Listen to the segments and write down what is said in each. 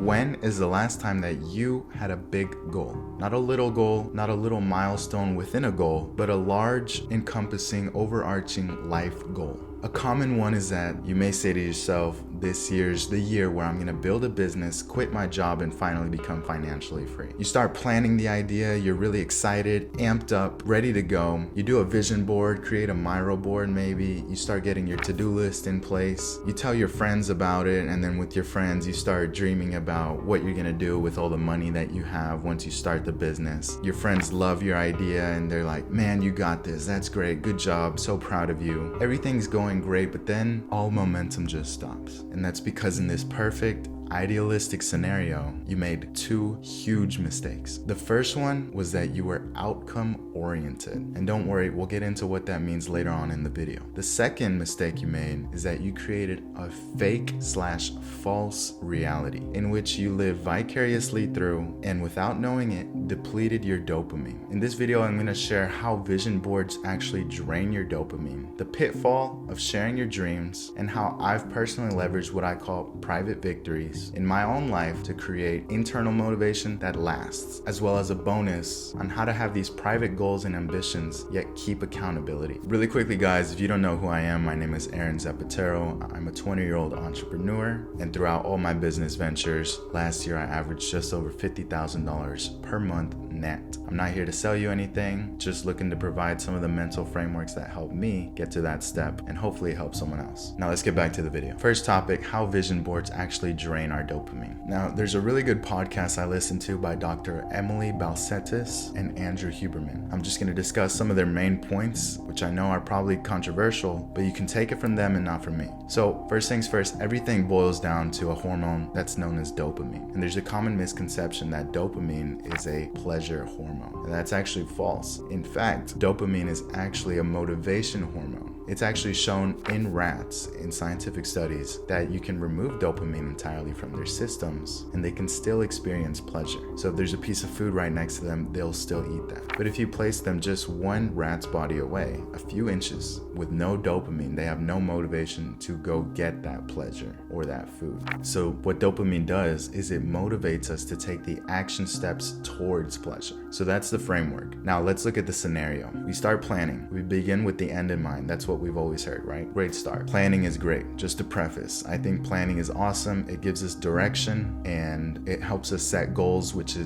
When is the last time that you had a big goal? Not a little goal, not a little milestone within a goal, but a large, encompassing, overarching life goal. A common one is that you may say to yourself, this year's the year where I'm going to build a business, quit my job, and finally become financially free. You start planning the idea, you're really excited, amped up, ready to go. You do a vision board, create a Miro board maybe. You start getting your to-do list in place. You tell your friends about it, and then with your friends, you start dreaming about what you're going to do with all the money that you have once you start the business. Your friends love your idea, and they're like, man, you got this. That's great. Good job. So proud of you. Everything's going great, but then all momentum just stops. And that's because in this perfect idealistic scenario, you made two huge mistakes. The first one was that you were outcome oriented. And don't worry, we'll get into what that means later on in the video. The second mistake you made is that you created a fake/false reality in which you live vicariously through and without knowing it, depleted your dopamine. In this video, I'm going to share how vision boards actually drain your dopamine, the pitfall of sharing your dreams, and how I've personally leveraged what I call private victories in my own life to create internal motivation that lasts, as well as a bonus on how to have these private goals and ambitions yet keep accountability. Really quickly guys, if you don't know who I am, my name is Aron Zapatero. I'm a 20-year-old entrepreneur, and throughout all my business ventures, last year I averaged just over $50,000 per month net. I'm not here to sell you anything, just looking to provide some of the mental frameworks that help me get to that step and hopefully help someone else. Now let's get back to the video. First topic, how vision boards actually drain our dopamine. Now there's a really good podcast I listened to by Dr. Emily Balcetis and Andrew Huberman. I'm just going to discuss some of their main points, which I know are probably controversial, but you can take it from them and not from me. So first things first, everything boils down to a hormone that's known as dopamine. And there's a common misconception that dopamine is a pleasure hormone. And that's actually false. In fact, dopamine is actually a motivation hormone. It's actually shown in rats in scientific studies that you can remove dopamine entirely from their systems and they can still experience pleasure. So if there's a piece of food right next to them, they'll still eat that. But if you place them just one rat's body away, a few inches, with no dopamine, they have no motivation to go get that pleasure or that food. So what dopamine does is it motivates us to take the action steps towards pleasure. So that's the framework. Now let's look at the scenario. We start planning. We begin with the end in mind. That's what we've always heard, right? Great start. Planning is great. Just to preface, I think planning is awesome. It gives us direction and it helps us set goals, which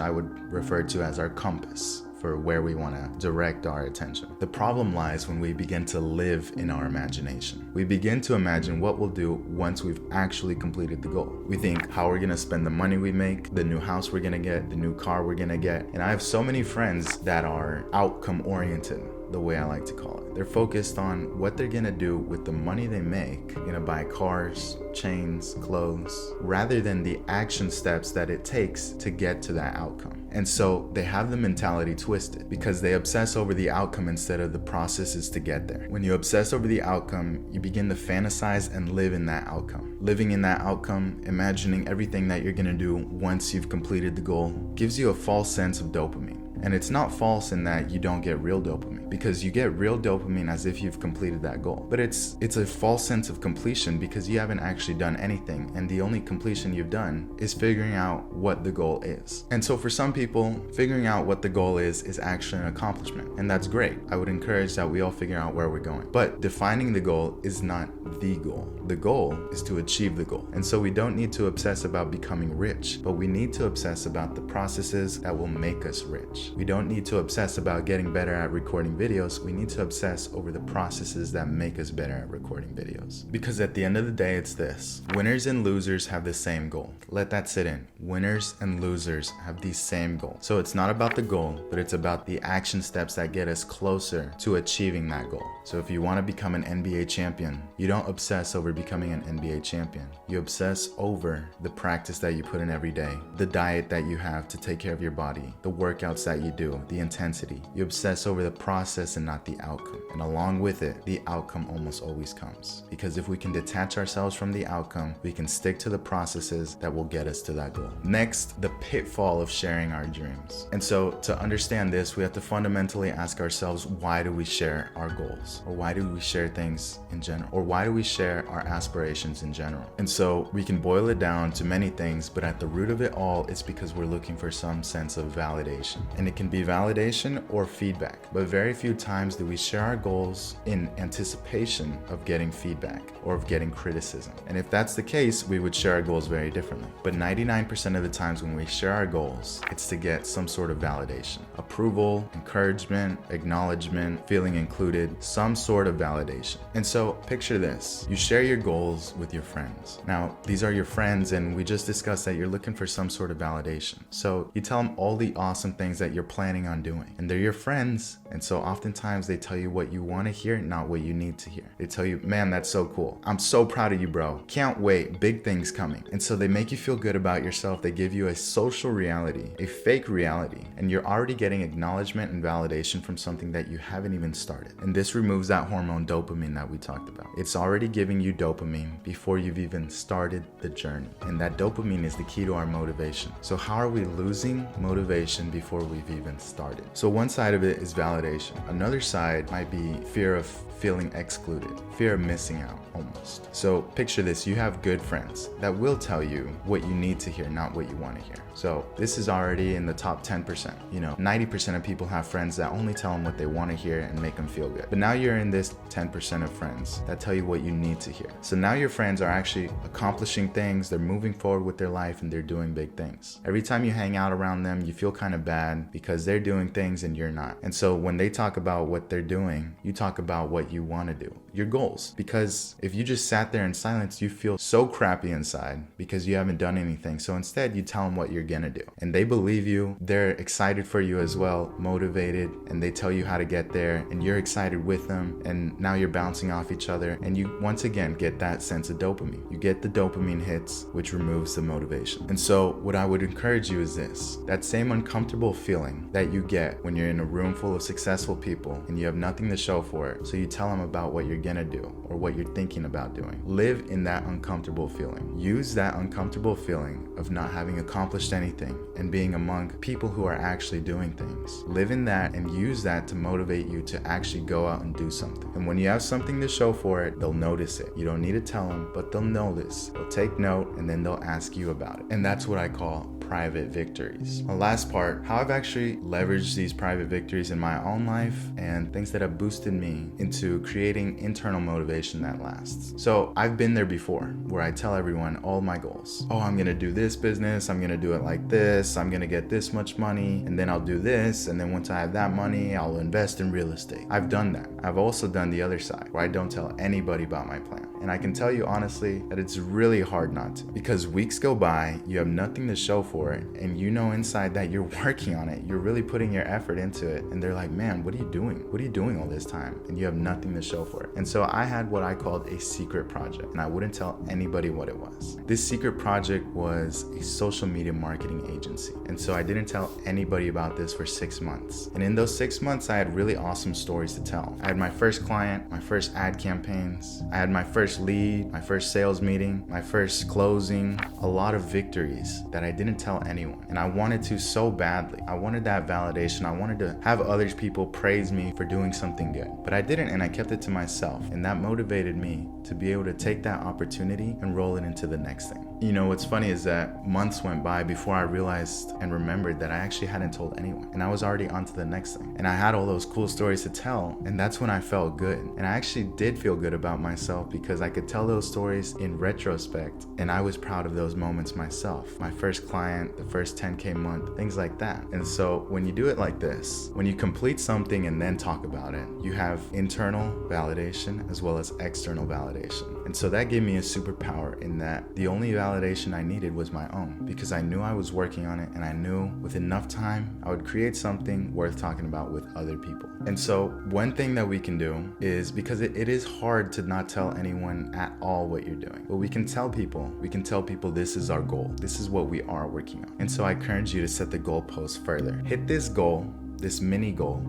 I would refer to as our compass for where we want to direct our attention. The problem lies when we begin to live in our imagination. We begin to imagine what we'll do once we've actually completed the goal. We think how we're going to spend the money we make, the new house we're going to get, the new car we're going to get. And I have so many friends that are outcome oriented, the way I like to call it. They're focused on what they're gonna do with the money they make. They're gonna buy cars, chains, clothes, rather than the action steps that it takes to get to that outcome. And so they have the mentality twisted because they obsess over the outcome instead of the processes to get there. When you obsess over the outcome, you begin to fantasize and live in that outcome. Living in that outcome, imagining everything that you're gonna do once you've completed the goal, gives you a false sense of dopamine. And it's not false in that you don't get real dopamine, because you get real dopamine as if you've completed that goal. But it's a false sense of completion because you haven't actually done anything, and the only completion you've done is figuring out what the goal is. And so for some people, figuring out what the goal is actually an accomplishment, and that's great. I would encourage that we all figure out where we're going. But defining the goal is not the goal. The goal is to achieve the goal. And so we don't need to obsess about becoming rich, but we need to obsess about the processes that will make us rich. We don't need to obsess about getting better at recording videos. We need to obsess over the processes that make us better at recording videos. Because at the end of the day, it's this. Winners and losers have the same goal. Let that sit in. Winners and losers have the same goal. So it's not about the goal, but it's about the action steps that get us closer to achieving that goal. So if you want to become an NBA champion, you don't obsess over becoming an NBA champion. You obsess over the practice that you put in every day, the diet that you have to take care of your body, the workouts that you do, the intensity. You obsess over the process and not the outcome. And along with it, the outcome almost always comes. Because if we can detach ourselves from the outcome, we can stick to the processes that will get us to that goal. Next, the pitfall of sharing our dreams. And so to understand this, we have to fundamentally ask ourselves, why do we share our goals? Or why do we share things in general? Or why do do we share our aspirations in general? And so we can boil it down to many things, but at the root of it all, it's because we're looking for some sense of validation. And it can be validation or feedback, but very few times do we share our goals in anticipation of getting feedback or of getting criticism. And if that's the case, we would share our goals very differently. But 99% of the times when we share our goals, it's to get some sort of validation, approval, encouragement, acknowledgement, feeling included, some sort of validation. And so picture this, you share your goals with your friends. Now, these are your friends, and we just discussed that you're looking for some sort of validation. So you tell them all the awesome things that you're planning on doing, and they're your friends. And so oftentimes they tell you what you want to hear, not what you need to hear. They tell you, man, that's so cool. I'm so proud of you, bro. Can't wait. Big things coming. And so they make you feel good about yourself. They give you a social reality, a fake reality, and you're already getting acknowledgement and validation from something that you haven't even started. And this removes that hormone dopamine that we talked about. It's already giving you dopamine before you've even started the journey. And that dopamine is the key to our motivation. So how are we losing motivation before we've even started? So one side of it is validation. Another side might be fear of feeling excluded, fear of missing out almost. So picture this, you have good friends that will tell you what you need to hear, not what you want to hear. So this is already in the top 10%. 90% of people have friends that only tell them what they want to hear and make them feel good. But now you're in this 10% of friends that tell you what you need to hear. So now your friends are actually accomplishing things, they're moving forward with their life, and they're doing big things. Every time you hang out around them, you feel kind of bad because they're doing things and you're not. And so when they talk about what they're doing, you talk about what you want to do, your goals. Because if you just sat there in silence, you feel so crappy inside because you haven't done anything. So instead, you tell them what you're gonna do. And they believe you, they're excited for you as well, motivated, and they tell you how to get there, and you're excited with them, and now you're bouncing off each other, and you once again get that sense of dopamine. You get the dopamine hits, which removes the motivation. And so what I would encourage you is this, that same uncomfortable feeling that you get when you're in a room full of successful people and you have nothing to show for it, so you tell them about what you're gonna do or what you're thinking about doing. Live in that uncomfortable feeling. Use that uncomfortable feeling of not having accomplished anything and being among people who are actually doing things. Live in that and use that to motivate you to actually go out and do something. And when you have something to show for it, they'll notice it. You don't need to tell them, but they'll notice. They'll take note, and then they'll ask you about it. And that's what I call private victories. The last part, how I've actually leveraged these private victories in my own life and things that have boosted me into creating internal motivation that lasts. So I've been there before where I tell everyone all my goals. Oh, I'm gonna do this business, I'm gonna do it like this, I'm gonna get this much money, and then I'll do this, and then once I have that money, I'll invest in real estate. I've done that. I've also done the other side where I don't tell anybody about my plan. And I can tell you honestly that it's really hard not to, because weeks go by, you have nothing to show for it, and you know inside that you're working on it, you're really putting your effort into it, and they're like, man, what are you doing? What are you doing all this time? And you have nothing to show for it. And so I had what I called a secret project, and I wouldn't tell anybody what it was. This secret project was a social media marketing agency. And so I didn't tell anybody about this for 6 months. And in those 6 months, I had really awesome stories to tell. I had my first client, my first ad campaigns, I had my first lead, my first sales meeting, my first closing, a lot of victories that I didn't tell anyone. And I wanted to so badly. I wanted that validation. I wanted to have other people praise me for doing something good. But I didn't, and I kept it to myself. And that motivated me to be able to take that opportunity and roll it into the next thing. What's funny is that months went by before I realized and remembered that I actually hadn't told anyone. And I was already on to the next thing. And I had all those cool stories to tell. And that's when I felt good. And I actually did feel good about myself because I could tell those stories in retrospect. And I was proud of those moments myself. My first client, the first 10K month, things like that. And so when you do it like this, when you complete something and then talk about it, you have internal validation as well as external validation. And so that gave me a superpower in that the only validation I needed was my own, because I knew I was working on it, and I knew with enough time I would create something worth talking about with other people. And so one thing that we can do is, because it is hard to not tell anyone at all what you're doing, but we can tell people this is our goal, this is what we are working on. And so I encourage you to set the goalpost further. Hit this goal, this mini goal,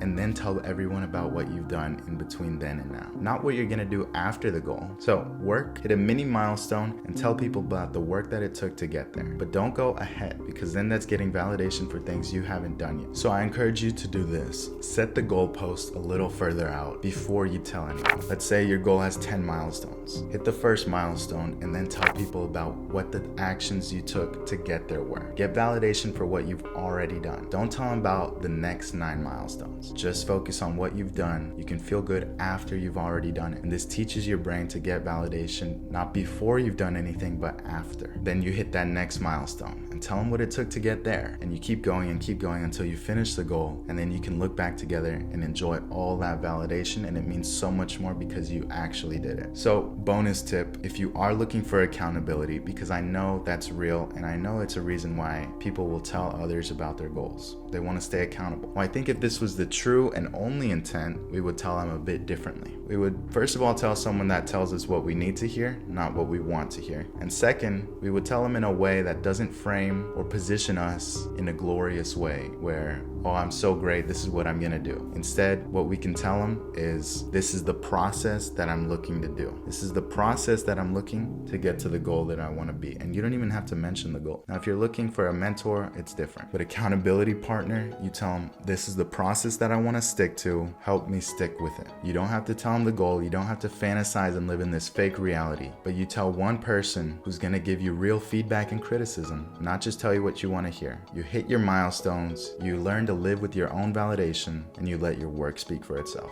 and then tell everyone about what you've done in between then and now. Not what you're gonna do after the goal. So work, hit a mini milestone, and tell people about the work that it took to get there. But don't go ahead, because then that's getting validation for things you haven't done yet. So I encourage you to do this. Set the goalpost a little further out before you tell anyone. Let's say your goal has 10 milestones. Hit the first milestone and then tell people about what the actions you took to get there were. Get validation for what you've already done. Don't tell them about the next 9 milestones. Just focus on what you've done. You can feel good after you've already done it. And this teaches your brain to get validation not before you've done anything, but after. Then you hit that next milestone and tell them what it took to get there. And you keep going until you finish the goal. And then you can look back together and enjoy all that validation. And it means so much more because you actually did it. So bonus tip, if you are looking for accountability, because I know that's real and I know it's a reason why people will tell others about their goals. They want to stay accountable. Well, I think if this was the true and only intent, we would tell them a bit differently. We would first of all tell someone that tells us what we need to hear, not what we want to hear. And second, we would tell them in a way that doesn't frame or position us in a glorious way where, oh, I'm so great, this is what I'm gonna do. Instead, what we can tell them is, this is the process that I'm looking to do. This is the process that I'm looking to get to the goal that I want to be. And you don't even have to mention the goal. Now, if you're looking for a mentor, it's different. But accountability partner, you tell them, this is the process that I want to stick to. Help me stick with it. You don't have to tell them the goal. You don't have to fantasize and live in this fake reality. But you tell one person who's going to give you real feedback and criticism, not just tell you what you want to hear. You hit your milestones, you learn to live with your own validation, and you let your work speak for itself.